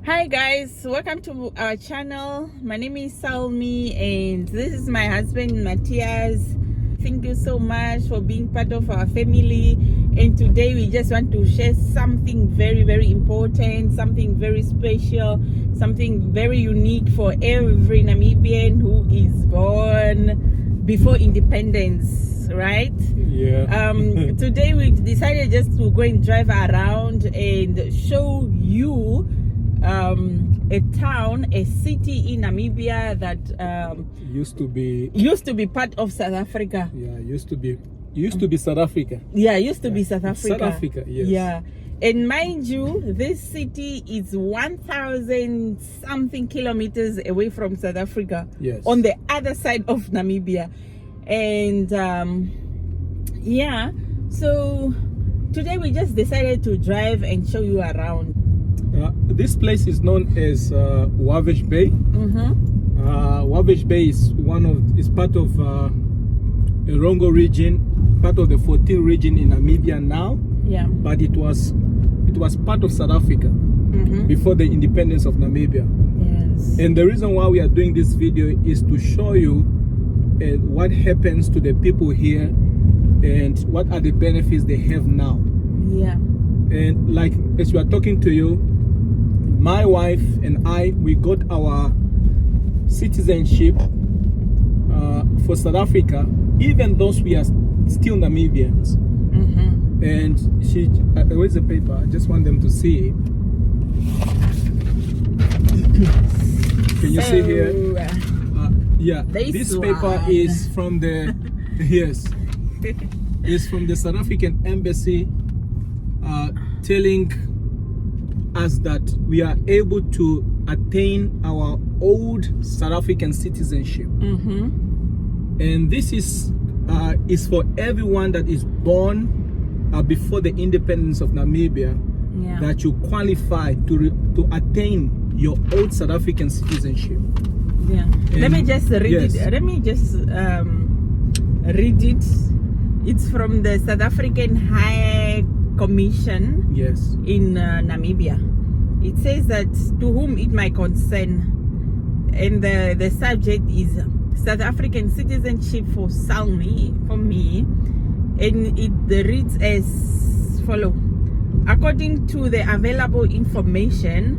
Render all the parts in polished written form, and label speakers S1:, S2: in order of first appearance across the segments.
S1: Hi guys, welcome to our channel. My name is Salmi and this is my husband Matthias. Thank you so much for being part of our family, and today we just want to share something very important, something very special, something very unique for every Namibian who is born before independence, right?
S2: Yeah.
S1: Today we decided just to go and drive around and show you a town, a city in Namibia that
S2: used to be
S1: part of South Africa.
S2: Yeah, used to be South Africa.
S1: Yeah, used to be South Africa.
S2: South Africa, yes.
S1: Yeah. And mind you, this city is 1,000 something kilometers away from South Africa.
S2: Yes.
S1: On the other side of Namibia. And yeah, so today we just decided to drive and show you around.
S2: This place is known as Walvis Bay. Walvis Bay is part of Erongo region, part of the 14th region in Namibia now.
S1: Yeah.
S2: But it was part of South Africa before the independence of Namibia.
S1: Yes.
S2: And the reason why we are doing this video is to show you what happens to the people here and what are the benefits they have now.
S1: Yeah.
S2: And like as we are talking to you, my wife and I, we got our citizenship for South Africa, even though we are still Namibians. And she, where's the paper? I just want them to see it. Can you see here? Yeah, this paper is from the yes, is from the South African embassy, telling us that we are able to attain our old South African citizenship. And this is for everyone that is born before the independence of Namibia, that you qualify to attain your old South African citizenship.
S1: Yeah. Let me just read it. Let me just read it. It's from the South African High Commission in Namibia. It says that to whom it might concern, and the subject is South African citizenship for Salmi, for me, and it reads as follow. According to the available information,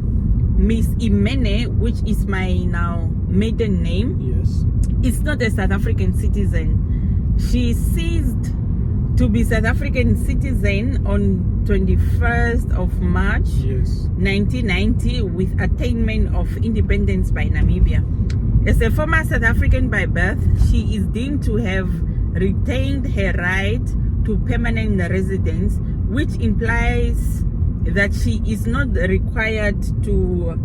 S1: Miss Imene, which is my now maiden name, is not a South African citizen. She ceased to be South African citizen on 21st of March 1990 with attainment of independence by Namibia. As a former South African by birth, she is deemed to have retained her right to permanent residence, which implies that she is not required to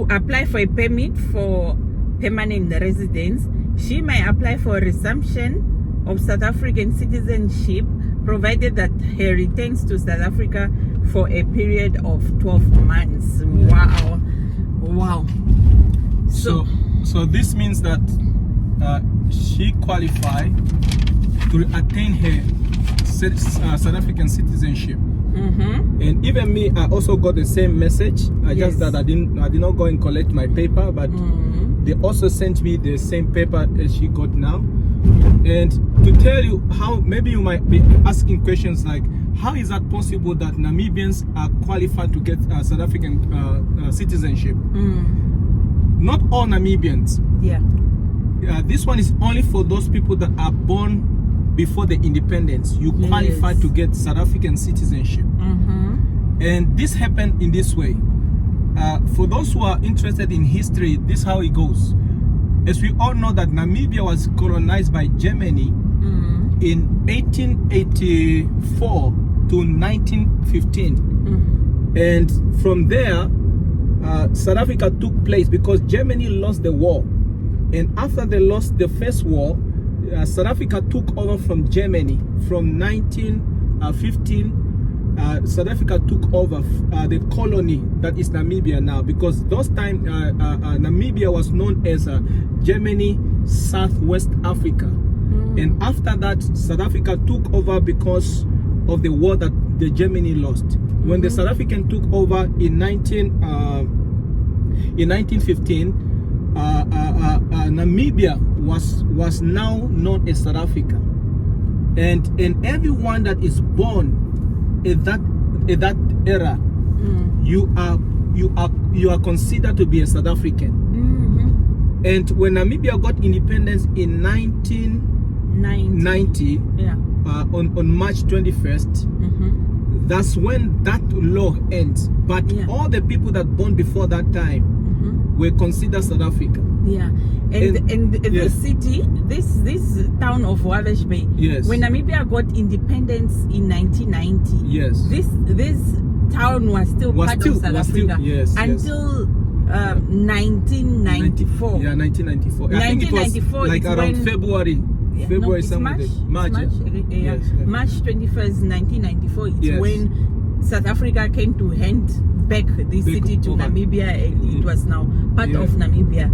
S1: apply for a permit for permanent residence. She may apply for a resumption of South African citizenship, provided that her returns to South Africa for a period of 12 months. Wow.
S2: So this means that she qualified to attain her South African citizenship. And even me, I also got the same message. Just that I did not go and collect my paper, but they also sent me the same paper as she got now. And to tell you how, maybe you might be asking questions like, how is that possible that Namibians are qualified to get South African citizenship? Not all Namibians. This one is only for those people that are born before the independence. You qualify to get South African citizenship. And this happened in this way. For those who are interested in history, this is how it goes. As we all know that Namibia was colonized by Germany in 1884 to 1915. And from there, South Africa took place because Germany lost the war. And after they lost the first war, South Africa took over from Germany. From 1915, South Africa took over the colony that is Namibia now, because those time Namibia was known as Germany Southwest Africa. And after that, South Africa took over because of the war that the Germany lost. when the South African took over in 1915, Namibia was now known as South Africa, and everyone that is born at that era, you are considered to be a South African. And when Namibia got independence in 1990, on March 21st, that's when that law ends. But all the people that born before that time were considered South Africa.
S1: And the city, this town of Walvis Bay, when Namibia got independence in 1990, this town was still part of South Africa until 1994.
S2: 1994. I think it was like around February. March
S1: 21st, 1994. It's when South Africa came to hand back the city to Namibia, and it was now part of Namibia.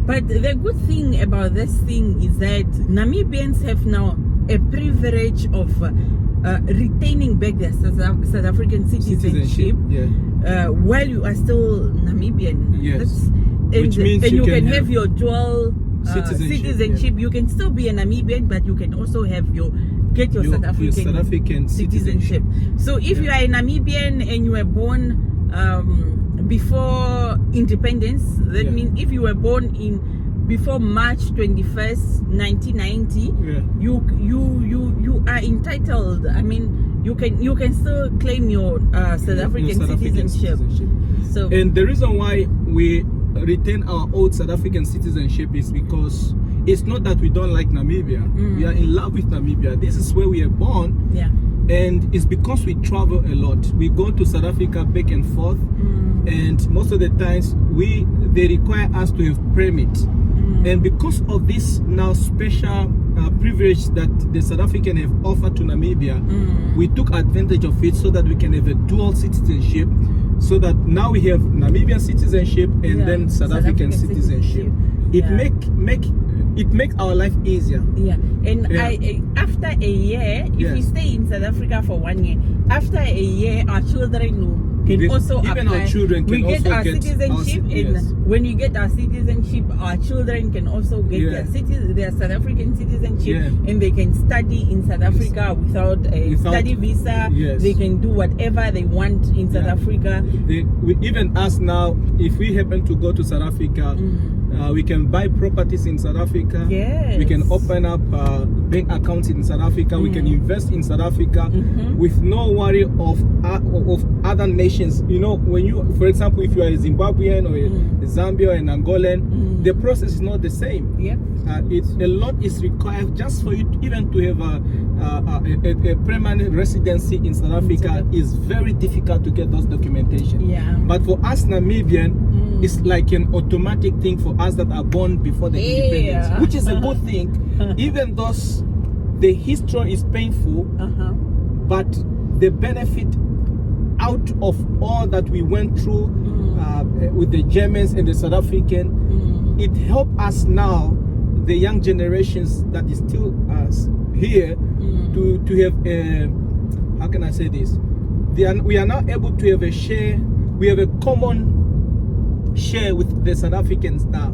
S1: But the good thing about this thing is that Namibians have now a privilege of retaining back their South African citizenship while you are still Namibian.
S2: Which means
S1: you can have your dual citizenship. You can still be a Namibian, but you can also have get your South African citizenship. So if you are a Namibian and you were born before independence, that means if you were born before March 21st, 1990, you are entitled. I mean, you can still claim your South African citizenship. So,
S2: and the reason why we retain our old South African citizenship is because it's not that we don't like Namibia. We are in love with Namibia. This is where we are born. And it's because we travel a lot. We go to South Africa back and forth, and most of the times they require us to have permit. And because of this now special privilege that the South African have offered to Namibia, we took advantage of it so that we can have a dual citizenship, so that now we have Namibian citizenship and then South African citizenship. It makes our life easier.
S1: And after a year, if we stay in South Africa for 1 year, after a year, our children can also
S2: even
S1: apply.
S2: Our children can
S1: get
S2: also
S1: our citizenship, and when you get our citizenship, our children can also get their South African citizenship, and they can study in South Africa without a study visa. They can do whatever they want in South Africa.
S2: Even us now, if we happen to go to South Africa, we can buy properties in South Africa. We can open up bank accounts in South Africa. We can invest in South Africa with no worry of other nations. You know, when you, for example, if you are a Zimbabwean or a Zambian or an Angolan, the process is not the same. A lot is required just for you even to have a permanent residency in South Africa. Is very difficult to get those documentation. But for us Namibian, it's like an automatic thing for us that are born before the independence, which is a good thing. Even though the history is painful, but the benefit out of all that we went through with the Germans and the South African, it helped us now, the young generations that is still here, to have a, how can I say this? We are now able to have a share. We have a common share with the South Africans now.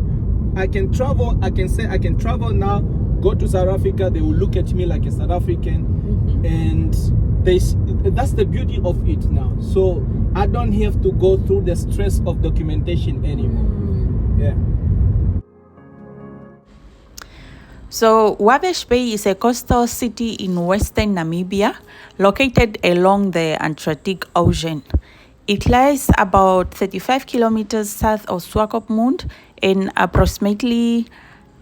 S2: I can travel. I can say I can travel now. Go to South Africa. They will look at me like a South African, and that's the beauty of it now. So I don't have to go through the stress of documentation anymore.
S1: So Walvis Bay is a coastal city in western Namibia, located along the Atlantic Ocean. It lies about 35 kilometers south of Swakopmund and approximately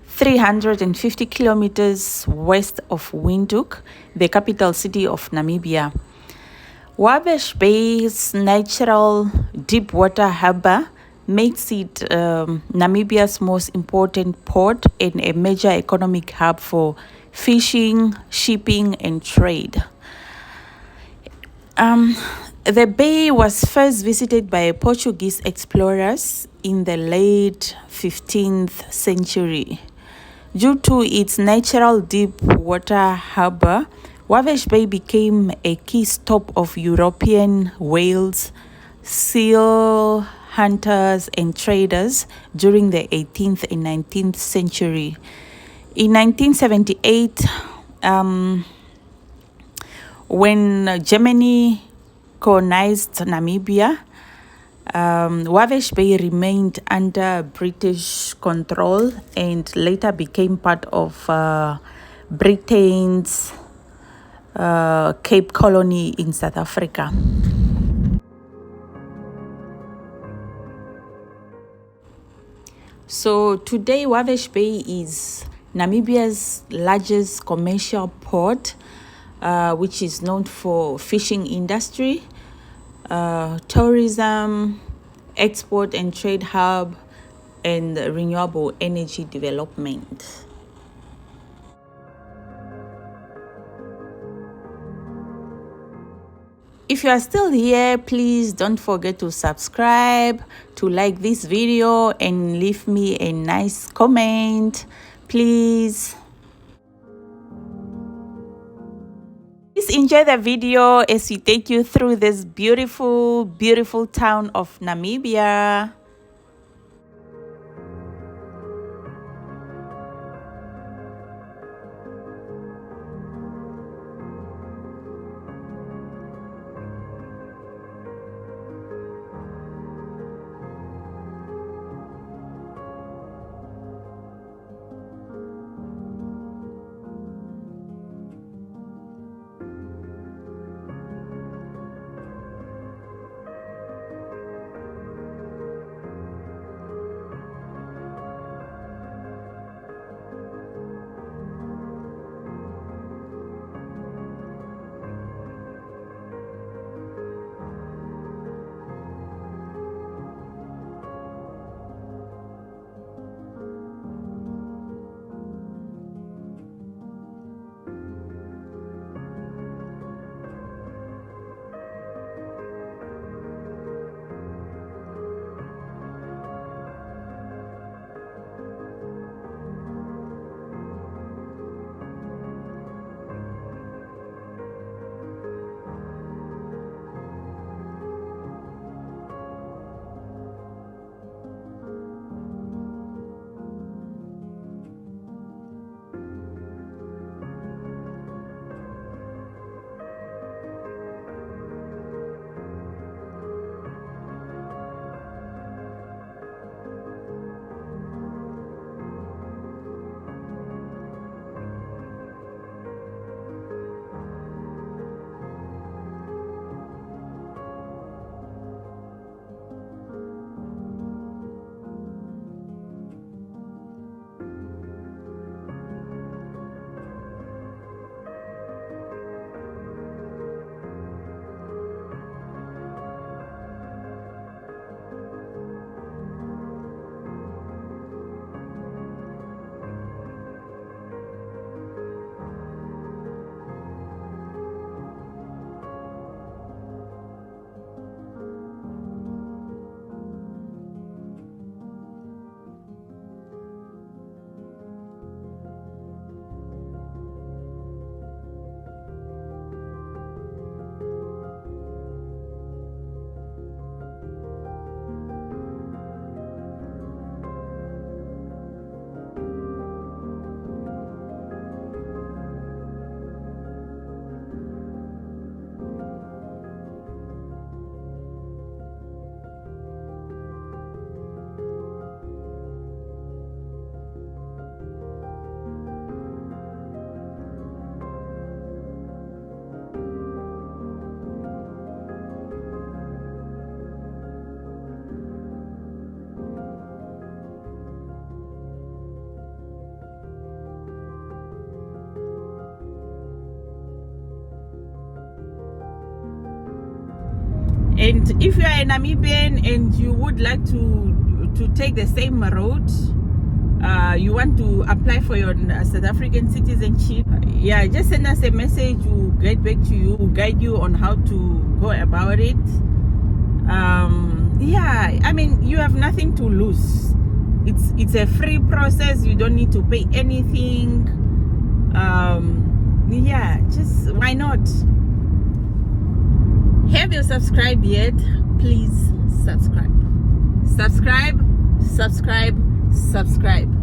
S1: 350 kilometers west of Windhoek, the capital city of Namibia. Walvis Bay's natural deep water harbor makes it Namibia's most important port and a major economic hub for fishing, shipping, and trade. The bay was first visited by Portuguese explorers in the late 15th century. Due to its natural deep water harbor, Walvis Bay became a key stop of European whales, seal hunters and traders during the 18th and 19th century. In 1978, when Germany colonized Namibia, Walvis Bay remained under British control and later became part of Britain's Cape Colony in South Africa. So today Walvis Bay is Namibia's largest commercial port, which is known for fishing industry, tourism, export and trade hub, and renewable energy development. If you are still here, please don't forget to subscribe, to like this video, and leave me a nice comment, please. Please enjoy the video as we take you through this beautiful, beautiful town of Namibia. And if you are a Namibian and you would like to take the same road, you want to apply for your South African citizenship, yeah, just send us a message. We'll get back to you, we'll guide you on how to go about it. Yeah, I mean, you have nothing to lose. It's a free process. You don't need to pay anything. Yeah, just why not? Have you subscribed yet? Please subscribe. Subscribe.